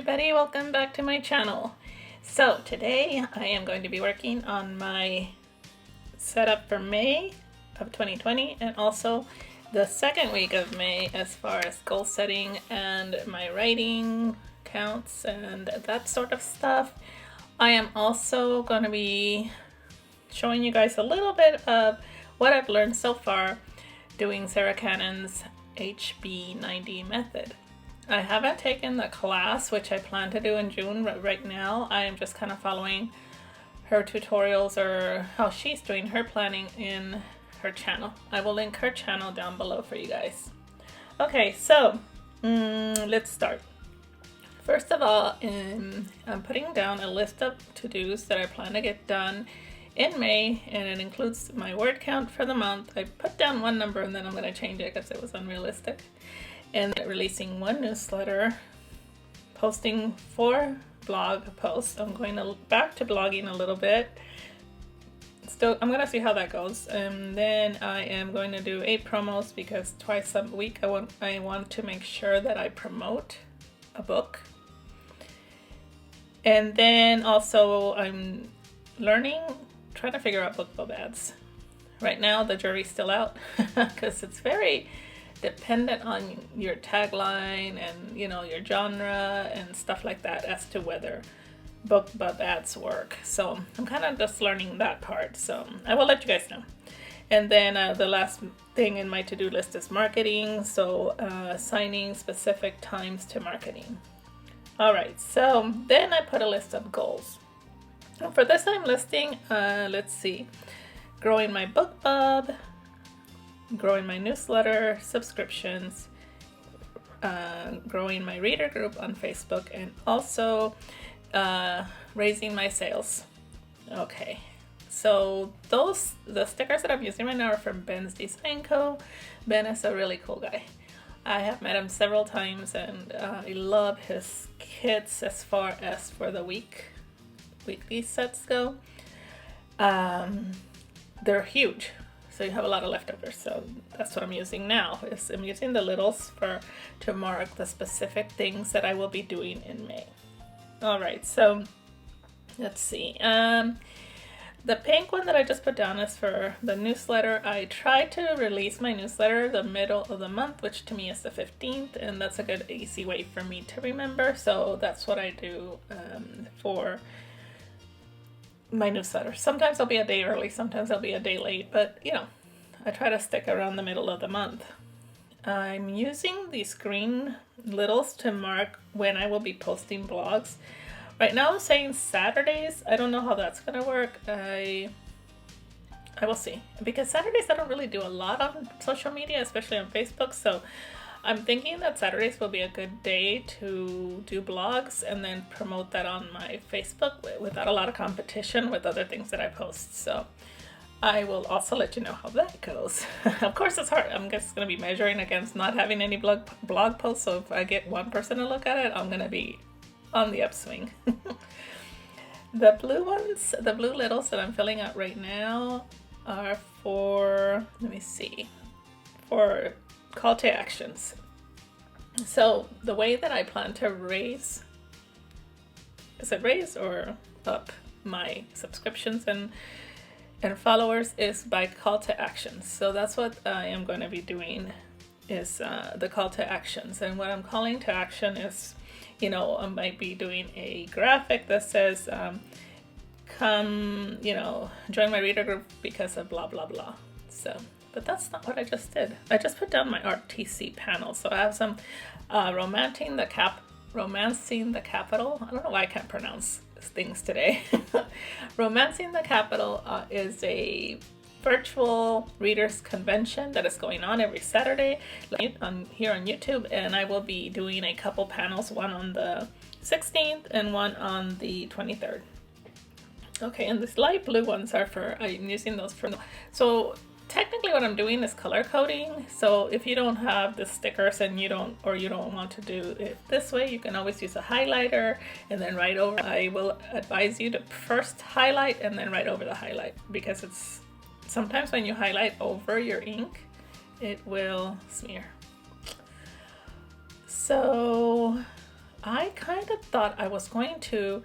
everybody, welcome back to my channel. So today I am going to be working on my setup for May of 2020 and also the second week of May as far as goal setting and my writing counts and that sort of stuff. I am also going to be showing you guys a little bit of what I've learned so far doing Sarah Cannon's HB90 method. I haven't taken the class, which I plan to do in June. Right now, I am just kind of following her tutorials or how she's doing her planning in her channel. I will link her channel down below for you guys. Okay, so let's start. First of all, I'm putting down a list of to-dos that I plan to get done in May, and it includes my word count for the month. I put down one number and then I'm going to change it because it was unrealistic. And releasing one newsletter, posting 4 blog posts. I'm going back to blogging a little bit. Still, I'm gonna see how that goes. And then I am going to do 8 promos because twice a week I want to make sure that I promote a book. And then also I'm trying to figure out BookBub ads. Right now the jury's still out because it's very dependent on your tagline and your genre and stuff like that as to whether BookBub ads work. So I'm kind of just learning that part, so I will let you guys know. And then the last thing in my to-do list is marketing, so assigning specific times to marketing. Alright, so then I put a list of goals. And for this I'm listing, let's see, growing my BookBub, growing my newsletter subscriptions, growing my reader group on Facebook, and also raising my sales. Okay, so the stickers that I'm using right now are from Ben's Design Co. Ben is a really cool guy. I have met him several times and I love his kits as far as for the weekly sets go. They're huge. So you have a lot of leftovers, so that's what I'm using now. I'm using the littles to mark the specific things that I will be doing in May. Alright, so let's see. The pink one that I just put down is for the newsletter. I try to release my newsletter the middle of the month, which to me is the 15th, and that's a good easy way for me to remember. So that's what I do for my newsletter. Sometimes I'll be a day early, sometimes I'll be a day late, but I try to stick around the middle of the month. I'm using these green littles to mark when I will be posting blogs. Right now I'm saying Saturdays. I don't know how that's gonna work. I will see, because Saturdays I don't really do a lot on social media, especially on Facebook, so I'm thinking that Saturdays will be a good day to do blogs and then promote that on my Facebook without a lot of competition with other things that I post. So I will also let you know how that goes. Of course it's hard. I'm just going to be measuring against not having any blog posts, so if I get one person to look at it, I'm going to be on the upswing. The blue ones, the blue littles that I'm filling out right now are for, let me see, for call to actions. So the way that I plan to raise, is it raise or up my subscriptions and followers is by call to actions. So that's what I am going to be doing, is the call to actions. And what I'm calling to action is, I might be doing a graphic that says come, join my reader group because of blah blah blah. So but that's not what I just did. I just put down my RTC panel. So I have some romancing the capital. I don't know why I can't pronounce things today. Romancing the Capital is a virtual readers convention that is going on every Saturday here on YouTube, and I will be doing a couple panels, one on the 16th and one on the 23rd. Okay, and these light blue ones are I'm using those for, so technically what I'm doing is color coding. So if you don't have the stickers and you don't want to do it this way, you can always use a highlighter and then write over. I will advise you to first highlight and then write over the highlight, because it's sometimes when you highlight over your ink, it will smear. So I kind of thought I was going to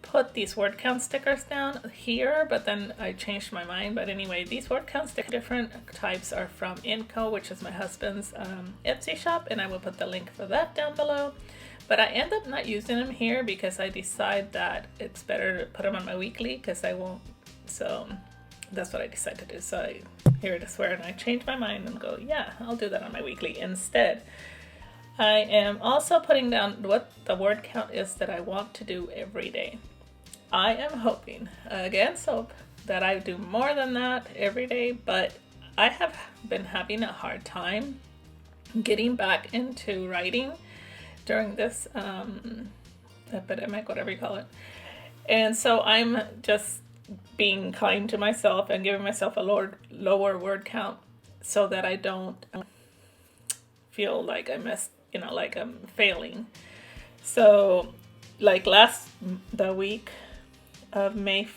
put these word count stickers down here, but then I changed my mind. But anyway, these word count stickers, different types, are from Inco, which is my husband's Etsy shop, and I will put the link for that down below. But I end up not using them here because I decide that it's better to put them on my weekly because I won't. So that's what I decided to do. So here it is where, and I changed my mind and go, yeah, I'll do that on my weekly instead. I am also putting down what the word count is that I want to do every day. I am hoping against hope that I do more than that every day, but I have been having a hard time getting back into writing during this epidemic, whatever you call it. And so I'm just being kind to myself and giving myself a lower word count so that I don't feel like I missed, like I'm failing. So like the week of May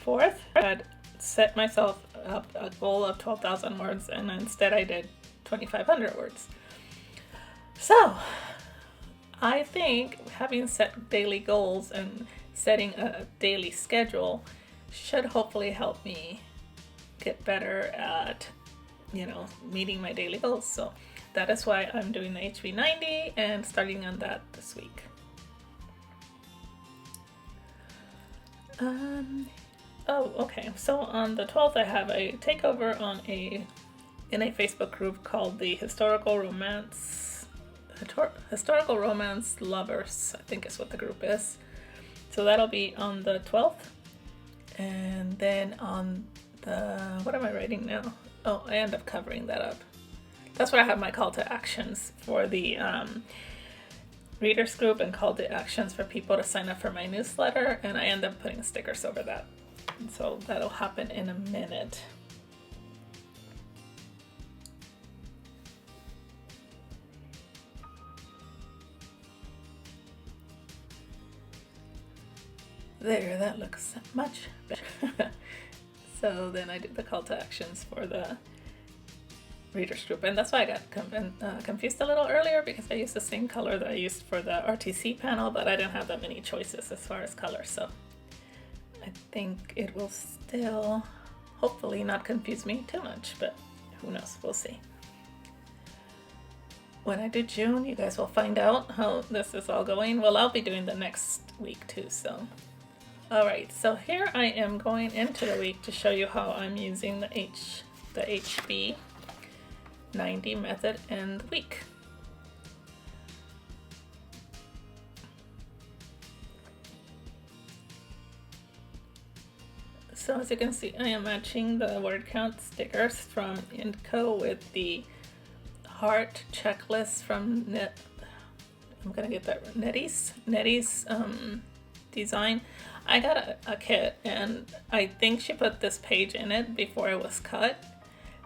4th, I had set myself up a goal of 12,000 words, and instead I did 2,500 words. So I think having set daily goals and setting a daily schedule should hopefully help me get better at, meeting my daily goals. So that is why I'm doing the HV90 and starting on that this week. Okay. So on the 12th, I have a takeover in a Facebook group called the Historical Romance Lovers, I think is what the group is. So that'll be on the 12th. And then on what am I writing now? Oh, I end up covering that up. That's where I have my call to actions for the readers group and call to actions for people to sign up for my newsletter, and I end up putting stickers over that. So that'll happen in a minute. There, that looks much better. So then I do the call to actions for the readers group, and that's why I got confused a little earlier, because I used the same color that I used for the RTC panel, but I didn't have that many choices as far as color. So I think it will still hopefully not confuse me too much, but who knows, we'll see. When I do June, you guys will find out how this is all going. Well, I'll be doing the next week too, so. Alright, so here I am going into the week to show you how I'm using the HB 90 method and week. So as you can see, I am matching the word count stickers from Inco with the heart checklist from Nettie's design. I got a kit, and I think she put this page in it before it was cut.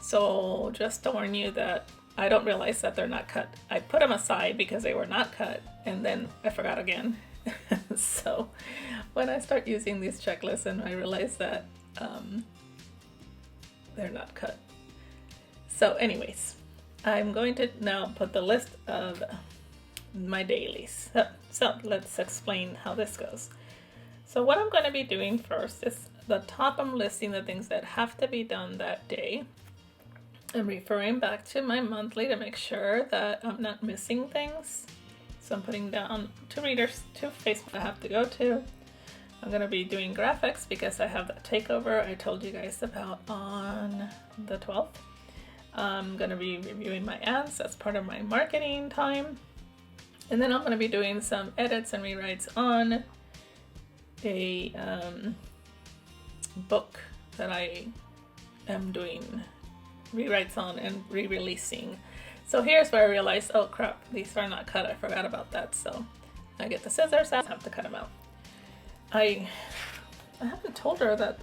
So just to warn you that I don't realize that they're not cut. I put them aside because they were not cut, and then I forgot again. So when I start using these checklists and I realize that they're not cut. So anyways, I'm going to now put the list of my dailies. So let's explain how this goes. So what I'm going to be doing first is the top, I'm listing the things that have to be done that day. I'm referring back to my monthly to make sure that I'm not missing things. So I'm putting down 2 readers, 2 Facebook I have to go to. I'm going to be doing graphics because I have that takeover I told you guys about on the 12th. I'm going to be reviewing my ads. That's part of my marketing time. And then I'm going to be doing some edits and rewrites on a book that I am doing rewrites on and re-releasing. So here's where I realized, oh crap, these are not cut. I forgot about that. So I get the scissors, I have to cut them out. I haven't told her that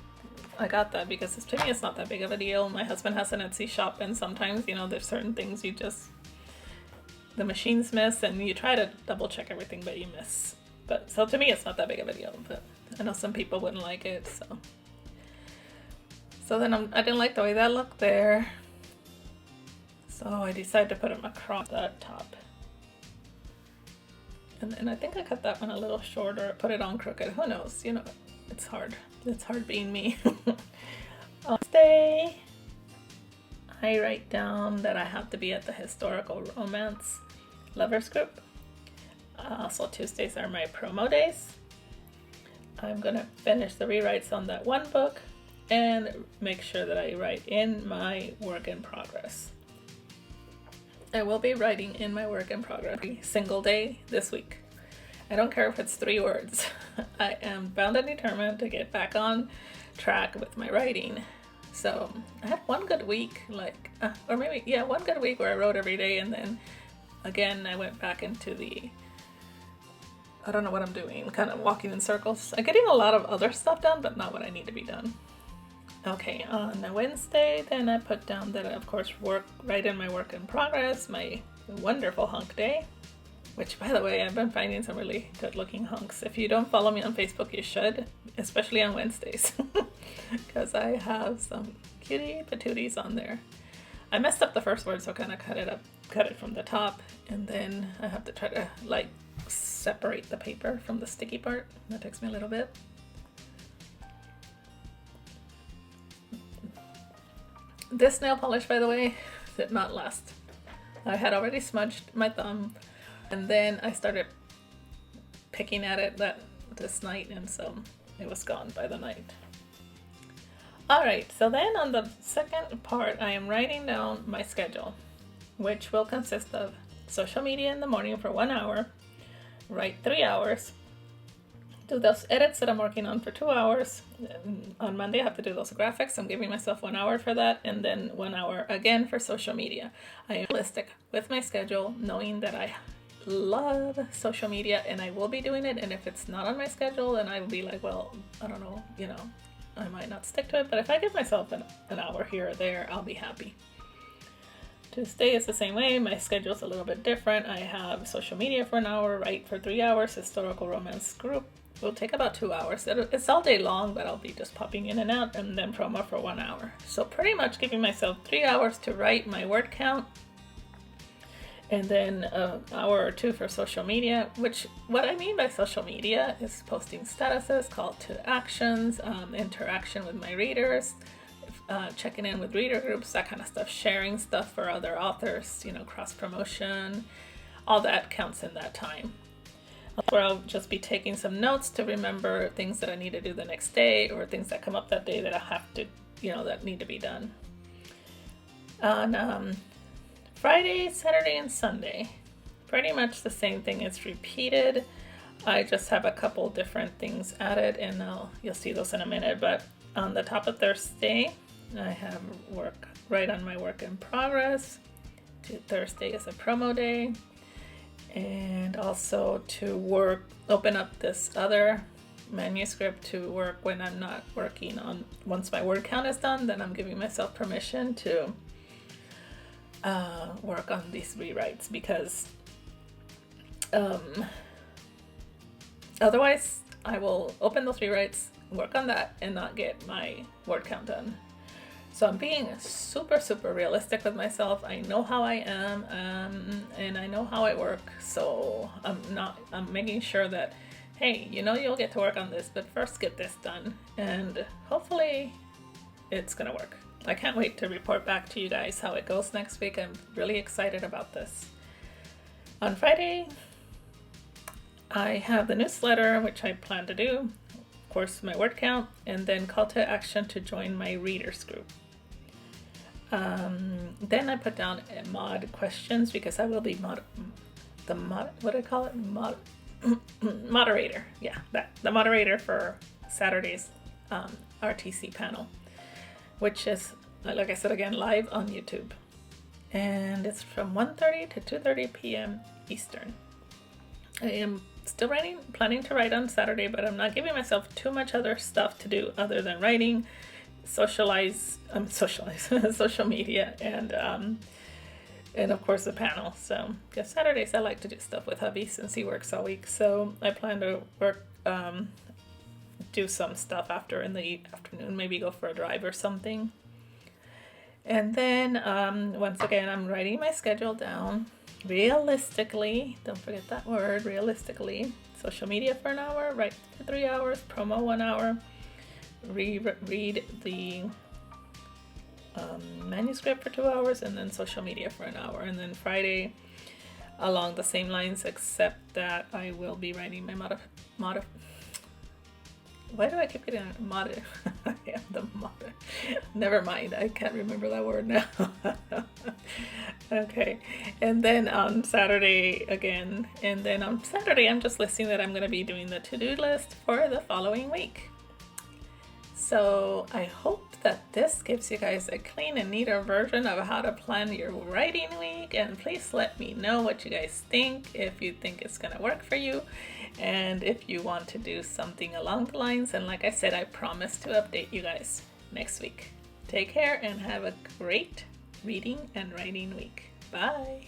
I got that because to me it's not that big of a deal. My husband has an Etsy shop, and sometimes, there's certain things the machines miss, and you try to double check everything, but you miss. But so to me it's not that big of a deal, but I know some people wouldn't like it, so then I didn't like the way that looked there. So I decided to put them across the top. And then I think I cut that one a little short or put it on crooked. Who knows? You know, it's hard. It's hard being me. On Wednesday, I write down that I have to be at the historical romance lovers group. Also, Tuesdays are my promo days. I'm going to finish the rewrites on that one book and make sure that I write in my work in progress. I will be writing in my work in progress every single day this week. I don't care if it's 3 words. I am bound and determined to get back on track with my writing. So I had one good week, one good week where I wrote every day, and then again I went back into I don't know what I'm doing, kind of walking in circles. I'm getting a lot of other stuff done, but not what I need to be done. Okay, on a Wednesday, then I put down that I, of course, write in my work in progress, my wonderful hunk day, which, by the way, I've been finding some really good-looking hunks. If you don't follow me on Facebook, you should, especially on Wednesdays, because I have some cutie patooties on there. I messed up the first word, so I kind of cut it from the top, and then I have to try to, separate the paper from the sticky part. That takes me a little bit. This nail polish, by the way, did not last. I had already smudged my thumb, and then I started picking at it this night, and so it was gone by the night. Alright, so then on the second part, I am writing down my schedule, which will consist of social media in the morning for 1 hour, write 3 hours, do those edits that I'm working on for 2 hours. On Monday, I have to do those graphics. I'm giving myself 1 hour for that, and then 1 hour again for social media. I am realistic with my schedule, knowing that I love social media and I will be doing it. And if it's not on my schedule, then I will be like, well, I don't know, I might not stick to it. But if I give myself an hour here or there, I'll be happy. Tuesday is the same way. My schedule's a little bit different. I have social media for 1 hour, write for 3 hours, historical romance group will take about 2 hours. It's all day long, but I'll be just popping in and out, and then promo for 1 hour. So pretty much giving myself 3 hours to write my word count, and then an hour or 2 for social media, which what I mean by social media is posting statuses, call to actions, interaction with my readers, checking in with reader groups, that kind of stuff, sharing stuff for other authors, cross promotion, all that counts in that time. Where I'll just be taking some notes to remember things that I need to do the next day, or things that come up that day that I have to, that need to be done. On Friday, Saturday, and Sunday, pretty much the same thing is repeated. I just have a couple different things added, and you'll see those in a minute. But on the top of Thursday, I have write on my work in progress. Thursday is a promo day. And also to open up this other manuscript to work when I'm not working on, once my word count is done, then I'm giving myself permission to work on these rewrites, because otherwise I will open those rewrites, work on that, and not get my word count done. So I'm being super, super realistic with myself. I know how I am, and I know how I work. So I'm making sure that, hey, you'll get to work on this, but first get this done. And hopefully it's gonna work. I can't wait to report back to you guys how it goes next week. I'm really excited about this. On Friday, I have the newsletter, which I plan to do. Of course, my word count, and then call to action to join my readers group. Then I put down mod questions, because I will be moderator. Yeah, the moderator for Saturday's RTC panel, which is, like I said again, live on YouTube. And it's from 1:30 to 2:30 p.m. Eastern. I am still planning to write on Saturday, but I'm not giving myself too much other stuff to do other than writing, social media, and of course the panel. So because Saturdays I like to do stuff with hubby since he works all week. So I plan to do some stuff in the afternoon, maybe go for a drive or something. And then once again, I'm writing my schedule down realistically. Don't forget that word, realistically. Social media for an hour, write for 3 hours, promo 1 hour, read the manuscript for 2 hours, and then social media for an hour. And then Friday, along the same lines, except that I will be writing my why do I keep getting never mind, I can't remember that word now. Okay, and then on Saturday again, and then on Saturday I'm just listing that I'm going to be doing the to-do list for the following week. So I hope that this gives you guys a clean and neater version of how to plan your writing week, and please let me know what you guys think, if you think it's gonna work for you, and if you want to do something along the lines. And like I said, I promise to update you guys next week. Take care and have a great reading and writing week. Bye.